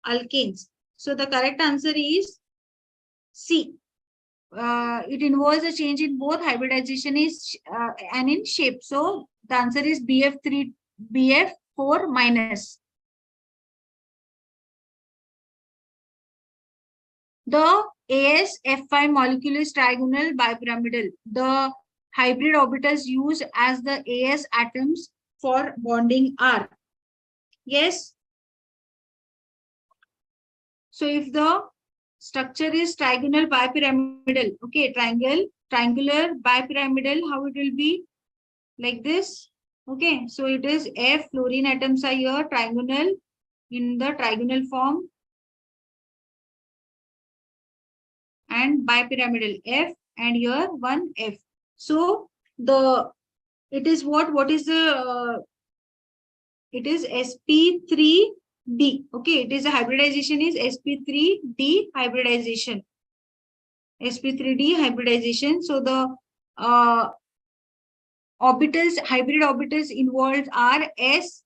Speaker 1: alkanes. So the correct answer is C. It involves a change in both hybridization is and in shape. So the answer is BF3, BF4 minus. The AsF5 molecule is trigonal bipyramidal. The hybrid orbitals used as the As atoms for bonding are, yes. So if the structure is trigonal bipyramidal, okay, triangular bipyramidal, how it will be? Like this. Okay, so it is F, fluorine atoms are here, trigonal, in the trigonal form, and bipyramidal F, and here one F. So it is what is the it is sp3d. Okay, it is a hybridization is sp3d hybridization. sp3d hybridization. So the hybrid orbitals involved are S,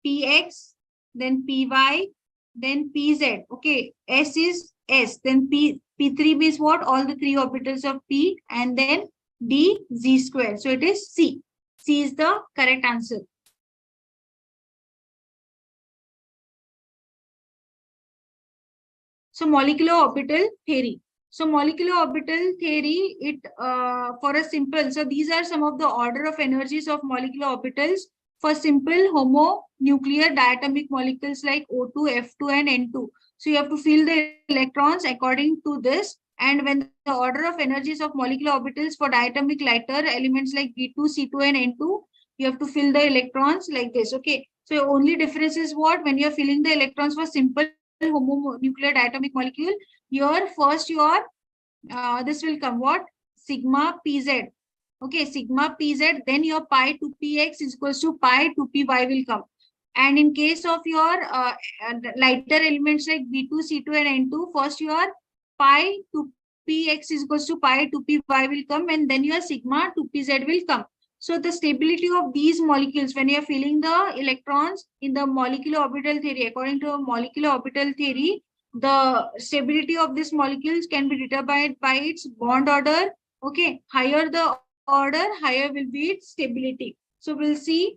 Speaker 1: Px, then Py, then Pz. Okay, S is S, then P3 means what? All the 3 orbitals of P, and then D, Z square. So it is C. C is the correct answer. So molecular orbital theory. So molecular orbital theory, it for a simple, so these are some of the order of energies of molecular orbitals for simple homonuclear diatomic molecules like O2, F2, and N2. So you have to fill the electrons according to this. And when the order of energies of molecular orbitals for diatomic lighter elements like B2, C2, and N2, you have to fill the electrons like this. Okay. So only difference is what? When you're filling the electrons for simple homonuclear diatomic molecule, here first your this will come what? Sigma Pz. Okay, sigma Pz, then your pi to Px is equals to pi to Py will come. And in case of your lighter elements like B2, C2, and N2, first your pi to Px is equals to pi to Py will come, and then your sigma to Pz will come. So the stability of these molecules when you are filling the electrons in the molecular orbital theory, according to molecular orbital theory, the stability of these molecules can be determined by its bond order. Okay, higher the order, higher will be its stability. So we'll see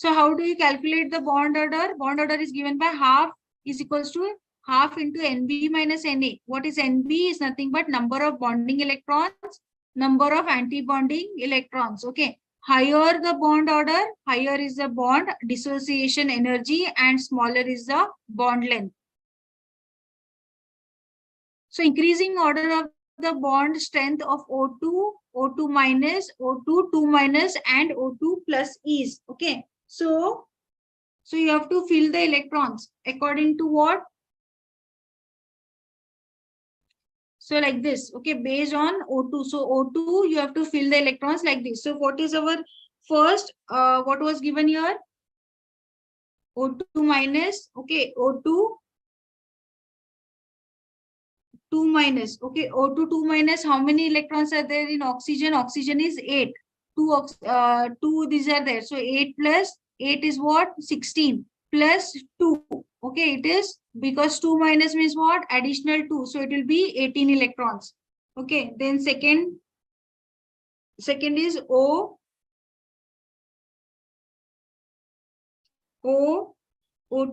Speaker 1: So how do you calculate the bond order? Bond order is given by half is equals to half into NB minus NA. What is NB? Is nothing but number of bonding electrons, number of anti-bonding electrons. Okay. Higher the bond order, higher is the bond dissociation energy and smaller is the bond length. So increasing order of the bond strength of O2, O2 minus, O2, 2 minus and O2 plus is. Okay. So you have to fill the electrons according to what? So like this, okay, based on O2. So O2, you have to fill the electrons like this. So what is our first, what was given here? O2 minus, okay, O2, 2 minus, okay, O2, 2 minus, how many electrons are there in oxygen? Oxygen is 8. 2, these are there. So 8 plus 8 is what? 16 plus 2. Okay, it is because 2 minus means what? Additional 2. So it will be 18 electrons. Okay, then second is O2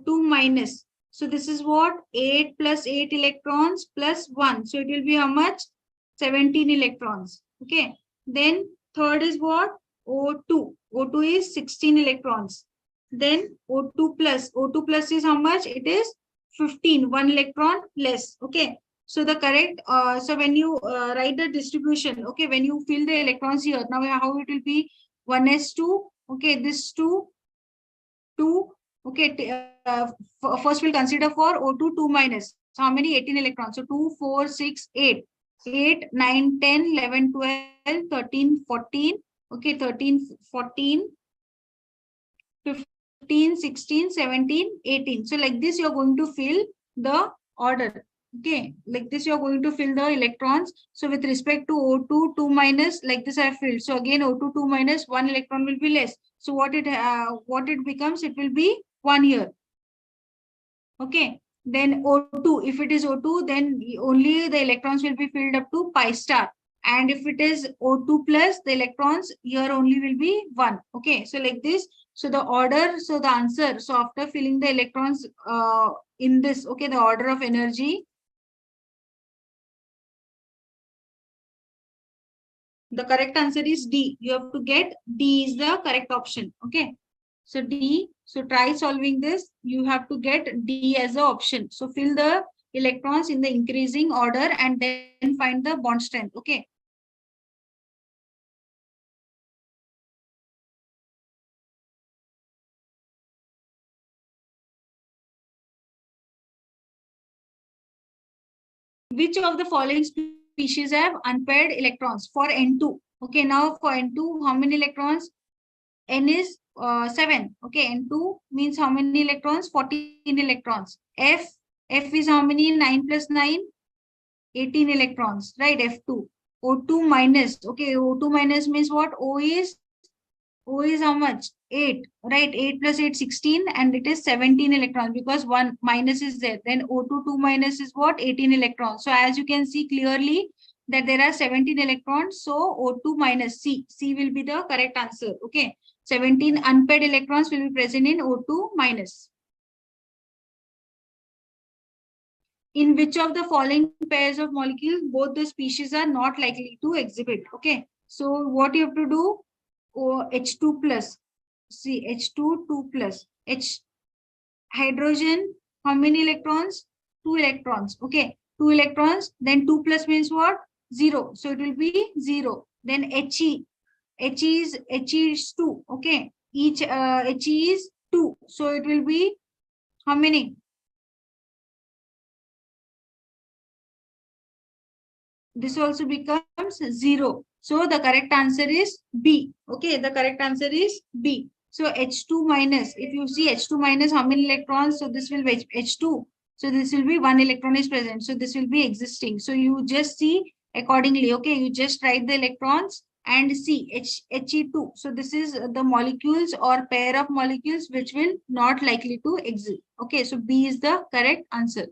Speaker 1: minus. So this is what? 8 plus 8 electrons plus 1. So it will be how much? 17 electrons. Okay. Then third is what? O2. O2 is 16 electrons. Then O2 plus. O2 plus is how much? It is 15. 1 electron less. Okay. So the correct, so when you write the distribution, okay, when you fill the electrons here, now how it will be? 1s2. Okay, this 2. Okay, first we'll consider for O2 2 minus. So how many? 18 electrons. So 2, 4, 6, 8. 8, 9, 10, 11, 12, 13, 14. Okay, 13, 14, 15, 16, 17, 18. So like this, you're going to fill the order. Okay, like this, you're going to fill the electrons. So with respect to O2, 2 minus, like this I have filled. So again, O2, 2 minus, 1 electron will be less. So what it becomes, it will be 1 here. Okay, then O2, if it is O2, then only the electrons will be filled up to pi star. And if it is O2 plus, the electrons here only will be 1. Okay, so like this. So the order, so the answer, so after filling the electrons in this, okay, the order of energy, the correct answer is D. You have to get D is the correct option. Okay. So D, so try solving this. You have to get D as the option. So fill the electrons in the increasing order and then find the bond strength. Okay. Which of the following species have unpaired electrons for N2? Okay. Now for N2, how many electrons? N is 7. Okay. N2 means how many electrons? 14 electrons. F is how many? 9 plus 9? 18 electrons, right? F2. O2 minus. Okay, O2 minus means what? O is how much? 8, right? 8 plus 8, 16, and it is 17 electrons because 1 minus is there. Then O2 2 minus is what? 18 electrons. So as you can see clearly that there are 17 electrons. So O2 minus C will be the correct answer. Okay. 17 unpaired electrons will be present in O2 minus. In which of the following pairs of molecules both the species are not likely to exhibit? Okay, so what you have to do? H2 plus, see H2 2 plus, H hydrogen, how many electrons? 2 electrons. Okay, 2 electrons, then 2 plus means what? 0, so it will be 0. Then He is 2. Okay, each He is 2, so it will be how many? This also becomes 0. So the correct answer is B. Okay, the correct answer is B. So H2 minus, if you see H2 minus, how many electrons? So this will be H2. So this will be 1 electron is present. So this will be existing. So you just see accordingly. Okay, you just write the electrons and see He2. So this is the molecules or pair of molecules which will not likely to exist. Okay, so B is the correct answer.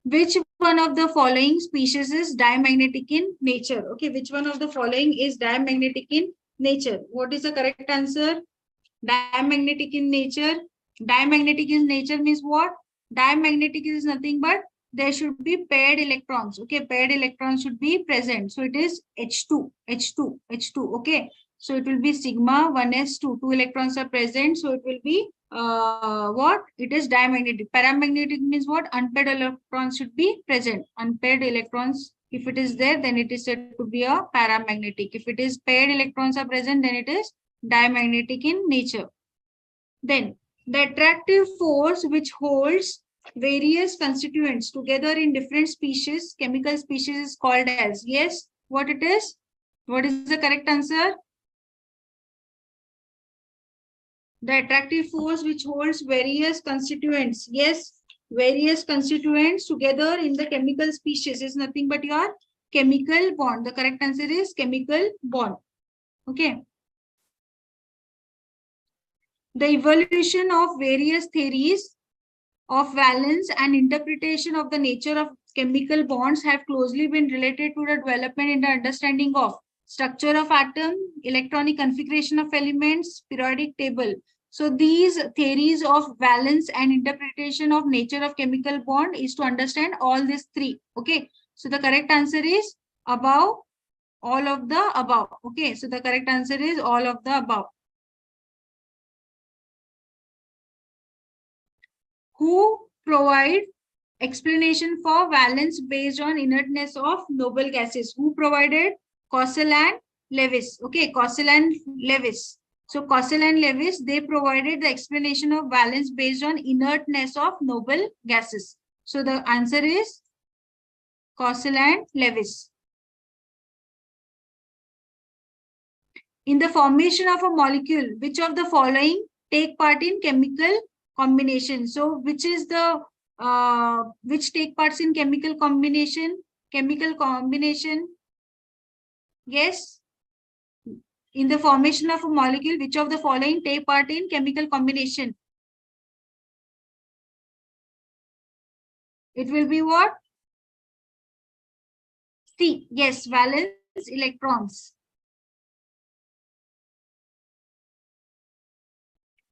Speaker 1: Which one of the following species is diamagnetic in nature? Okay, which one of the following is diamagnetic in nature. What is the correct answer? Diamagnetic in nature. Diamagnetic in nature means what? Diamagnetic is nothing but there should be paired electrons. Okay, paired electrons should be present. So it is H2, H2, H2. Okay, so it will be sigma 1s2. Two electrons are present. So it will be what? It is diamagnetic. Paramagnetic means what? Unpaired electrons should be present. Unpaired electrons, if it is there, then it is said to be a paramagnetic. If it is paired electrons are present, then it is diamagnetic in nature. Then the attractive force which holds various constituents together in different species, chemical species, is called as, yes, what it is? What is the correct answer? The attractive force which holds various constituents, yes, various constituents together in the chemical species is nothing but your chemical bond. The correct answer is chemical bond. Okay. The evolution of various theories of valence and interpretation of the nature of chemical bonds have closely been related to the development in the understanding of structure of atom, electronic configuration of elements, periodic table. So these theories of valence and interpretation of nature of chemical bond is to understand all these three. Okay. So the correct answer is above, all of the above. Okay. So the correct answer is all of the above. Who provide explanation for valence based on inertness of noble gases? Who provided? Cossel and Lewis. Okay, Cossel and Lewis. So Cossel and Lewis, they provided the explanation of valence based on inertness of noble gases. So the answer is Cossel and Lewis. In the formation of a molecule, which of the following take part in chemical combination? So which is the which take parts in chemical combination? Chemical combination. Yes. In the formation of a molecule, which of the following take part in chemical combination? It will be what? C. Yes, valence electrons.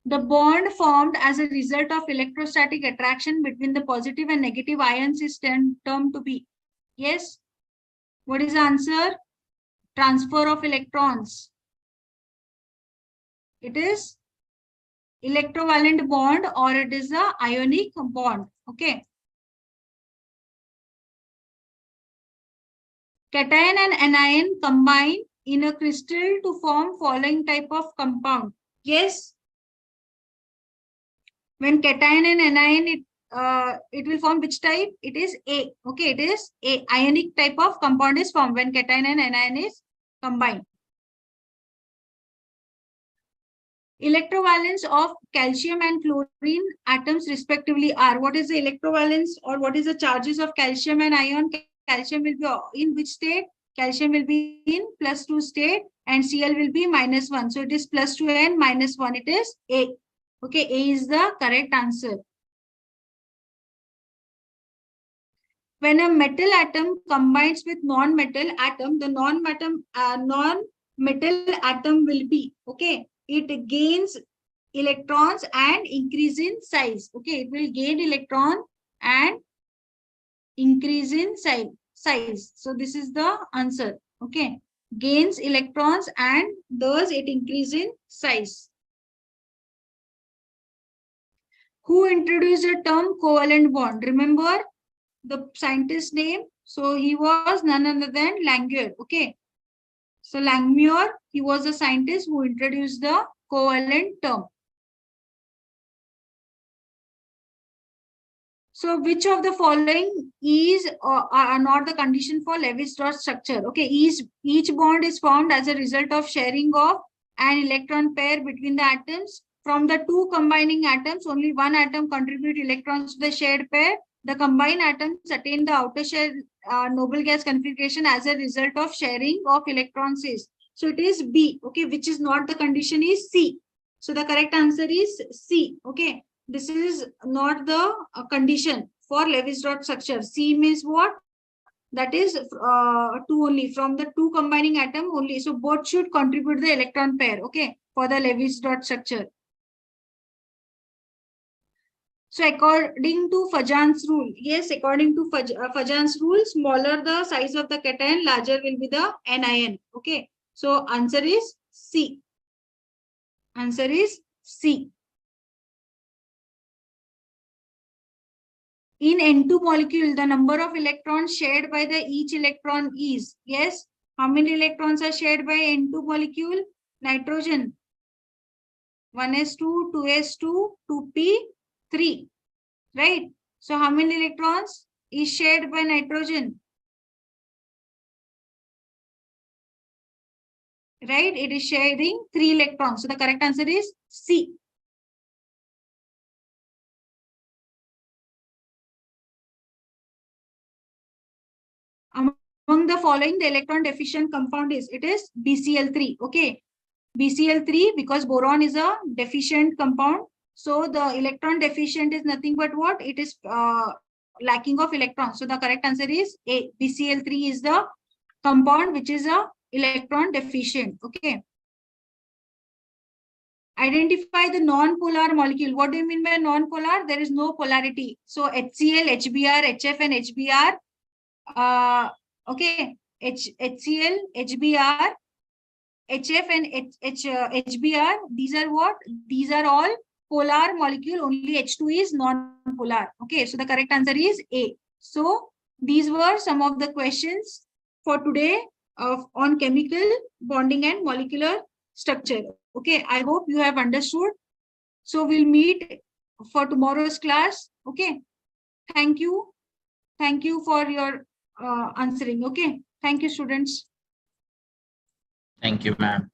Speaker 1: The bond formed as a result of electrostatic attraction between the positive and negative ions is termed to be. Yes. What is the answer? Transfer of electrons. It is electrovalent bond or it is a ionic bond. Okay. Cation and anion combine in a crystal to form following type of compound. Yes. When cation and anion, it will form which type? It is A. Okay, it is A. Ionic type of compound is formed when cation and anion is combined. Electrovalence of calcium and chlorine atoms respectively are. What is the electrovalence or what is the charges of calcium and ion? Calcium will be in which state? Calcium will be in +2 state and Cl will be -1. So it is +2 and -1. It is A. Okay, A is the correct answer. When a metal atom combines with non-metal atom, the non-metal atom will be, okay, it gains electrons and increase in size. Okay, it will gain electron and increase in size. So this is the answer. Okay, gains electrons and thus it increase in size. Who introduced the term covalent bond? Remember the scientist's name? So he was none other than Langmuir. Okay. So Langmuir, he was a scientist who introduced the covalent term. So which of the following is or are not the condition for Lewis-dot structure? Okay, each bond is formed as a result of sharing of an electron pair between the atoms. From the two combining atoms, only one atom contribute electrons to the shared pair. The combined atoms attain the outer shell noble gas configuration as a result of sharing of electrons. So it is B. Okay, which is not the condition is C. So the correct answer is C. Okay, this is not the condition for Lewis-dot structure. C means what? That is 2 only, from the 2 combining atom only. So both should contribute the electron pair, okay, for the Lewis dot structure. So according to Fajan's rule, yes, according to Fajan's rule, smaller the size of the cation, larger will be the anion. Okay. So answer is C. Answer is C. In N2 molecule, the number of electrons shared by the each electron is, yes, how many electrons are shared by N2 molecule? Nitrogen. 1s2, 2s2, 2p, 3. Right? So how many electrons is shared by nitrogen? Right? It is sharing 3 electrons. So the correct answer is C. Among the following, the electron deficient compound is, it is BCl3. Okay. BCl3, because boron is a deficient compound. So the electron deficient is nothing but what? It is lacking of electrons. So the correct answer is A. BCl3 is the compound which is a electron deficient. Okay. Identify the non-polar molecule. What do you mean by non-polar? There is no polarity. So HCl, HBr, HF and HBr. Okay. HCl, HBr, HF and HBr. These are what? These are all polar molecule. Only H2 is non-polar. Okay. So the correct answer is A. So these were some of the questions for today on chemical bonding and molecular structure. Okay, I hope you have understood. So we'll meet for tomorrow's class. Okay, thank you. Thank you for your answering. Okay, thank you, students.
Speaker 2: Thank you, ma'am.